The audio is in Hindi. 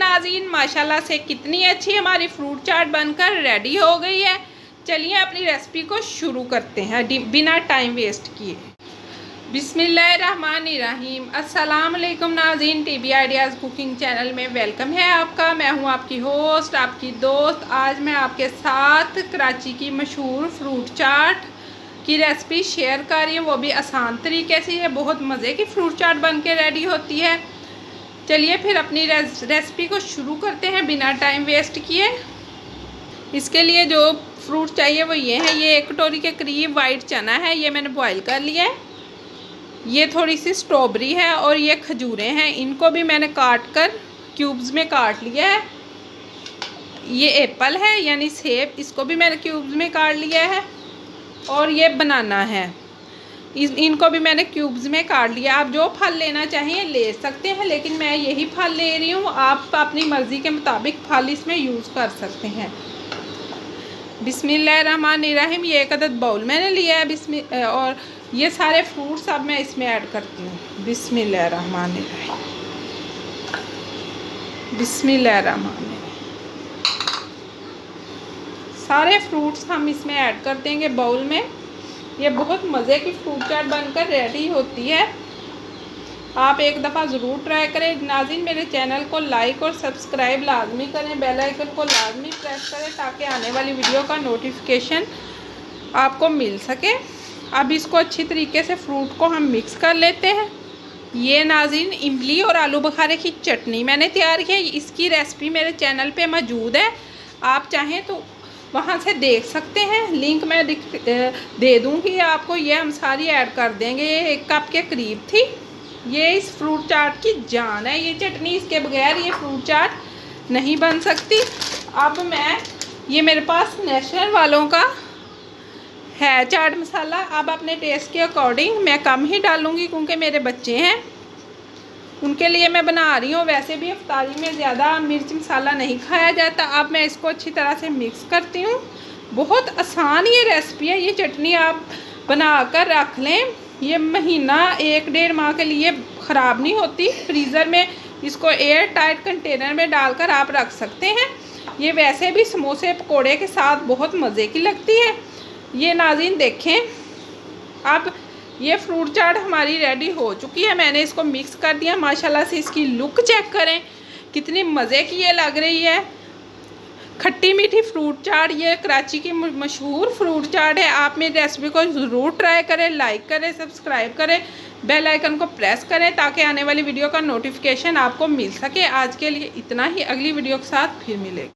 नाज़रीन, माशाल्लाह से कितनी अच्छी हमारी फ्रूट चाट बनकर रेडी हो गई है। चलिए अपनी रेसिपी को शुरू करते हैं बिना टाइम वेस्ट किए। बिस्मिल्लाहिर्रहमानिर्रहीम। अस्सलाम वालेकुम नाज़रीन, टीबी आइडियाज़ कुकिंग चैनल में वेलकम है आपका। मैं हूं आपकी होस्ट, आपकी दोस्त। आज मैं आपके साथ कराची की मशहूर फ्रूट चाट की रेसिपी शेयर कर रही हूँ, वो भी आसान तरीके से है। बहुत मज़े की फ्रूट चाट बन के रेडी होती है। चलिए फिर अपनी रेसिपी को शुरू करते हैं बिना टाइम वेस्ट किए। इसके लिए जो फ्रूट चाहिए वो ये है। ये 1 कटोरी के करीब वाइट चना है, ये मैंने बॉईल कर लिया है। ये थोड़ी सी स्ट्रॉबेरी है और ये खजूरें हैं, इनको भी मैंने काट कर क्यूब्स में काट लिया है। ये एप्पल है यानी सेब, इसको भी मैंने क्यूब्स में काट लिया है। और ये बनाना है, इनको भी मैंने क्यूब्स में काट लिया। आप जो फल लेना चाहिए ले सकते हैं, लेकिन मैं यही फल ले रही हूँ। आप अपनी मर्ज़ी के मुताबिक फल इसमें यूज़ कर सकते हैं। बिस्मिल्लाहिर्रहमानिर्रहीम। ये 1 अदद बाउल मैंने लिया है। और ये सारे फ्रूट्स अब मैं इसमें ऐड करती हूँ। बिस्मिल्लाहिर्रहमानिर्रहीम, बिस्मिल्लाहिर्रहमानिर्रहीम। सारे फ्रूट्स हम इसमें ऐड कर देंगे बाउल में। ये बहुत मज़े की फ्रूट चाट बनकर रेडी होती है। आप एक दफ़ा ज़रूर ट्राई करें नाज़रीन। मेरे चैनल को लाइक और सब्सक्राइब लाजमी करें, बेल आइकन को लाजमी प्रेस करें ताकि आने वाली वीडियो का नोटिफिकेशन आपको मिल सके। अब इसको अच्छी तरीके से फ्रूट को हम मिक्स कर लेते हैं। ये नाज़रीन इमली और आलू बुखारे की चटनी मैंने तैयार की है। इसकी रेसिपी मेरे चैनल पे मौजूद है, आप चाहें तो वहाँ से देख सकते हैं। लिंक मैं दे दूँगी आपको। ये हम सारी ऐड कर देंगे। ये 1 कप के करीब थी। ये इस फ्रूट चाट की जान है, ये चटनी। इसके बगैर ये फ्रूट चाट नहीं बन सकती। अब ये मेरे पास नेशनल वालों का है चाट मसाला। अब अपने टेस्ट के अकॉर्डिंग मैं कम ही डालूँगी क्योंकि मेरे बच्चे हैं, उनके लिए मैं बना रही हूँ। वैसे भी इफ्तारी में ज़्यादा मिर्च मसाला नहीं खाया जाता। अब मैं इसको अच्छी तरह से मिक्स करती हूँ। बहुत आसान ये रेसिपी है। ये चटनी आप बना कर रख लें, ये महीना 1-1.5 माह के लिए ख़राब नहीं होती। फ्रीज़र में इसको एयर टाइट कंटेनर में डालकर आप रख सकते हैं। ये वैसे भी समोसे पकोड़े के साथ बहुत मज़े की लगती है। ये नाज़रीन देखें, अब ये फ्रूट चाट हमारी रेडी हो चुकी है। मैंने इसको मिक्स कर दिया। माशाल्लाह से इसकी लुक चेक करें, कितनी मज़े की ये लग रही है। खट्टी मीठी फ्रूट चाट, ये कराची की मशहूर फ्रूट चाट है। आप मेरी रेसिपी को ज़रूर ट्राई करें, लाइक करें, सब्सक्राइब करें, बेल आइकन को प्रेस करें ताकि आने वाली वीडियो का नोटिफिकेशन आपको मिल सके। आज के लिए इतना ही, अगली वीडियो के साथ फिर मिलेगा।